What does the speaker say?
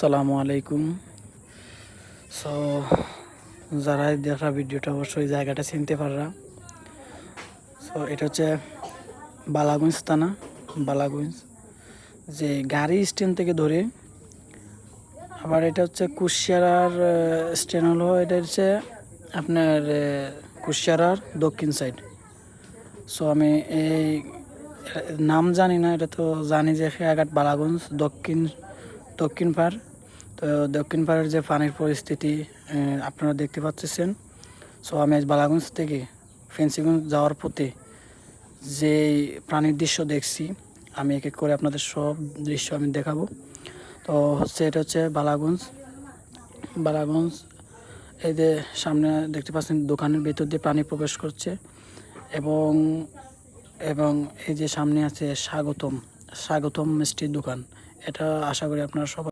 আসসালামু আলাইকুম। সো যারা দেখা ভিডিওটা অবশ্যই জায়গাটা চিনতে পাররা। সো এটা হচ্ছে বালাগঞ্জ থানা, বালাগঞ্জ যে গাড়ি স্ট্যান্ড থেকে ধরে আবার এটা হচ্ছে কুশিয়ারার স্ট্যান্ড হলো, এটা হচ্ছে আপনার কুশিয়ারার দক্ষিণ সাইড। সো আমি এই নাম জানি না, এটা তো জানি যে খেয়াঘাট বালাগঞ্জ দক্ষিণ দক্ষিণ পাড়। তো দক্ষিণ পাড়ের যে পানির পরিস্থিতি আপনারা দেখতে পাচ্ছেন। সো আমি আজ বালাগঞ্জ থেকে ফেন্সিগঞ্জ যাওয়ার পথে যে প্রাণীর দৃশ্য দেখছি, আমি এক এক করে আপনাদের সব দৃশ্য আমি দেখাবো। তো এটা হচ্ছে বালাগঞ্জ। বালাগঞ্জ এই যে সামনে দেখতে পাচ্ছেন দোকানের ভেতর দিয়ে পানি প্রবেশ করছে এবং এবং এই যে সামনে আছে স্বাগতম মিষ্টির দোকান। এটা আশা করি আপনারা সবাই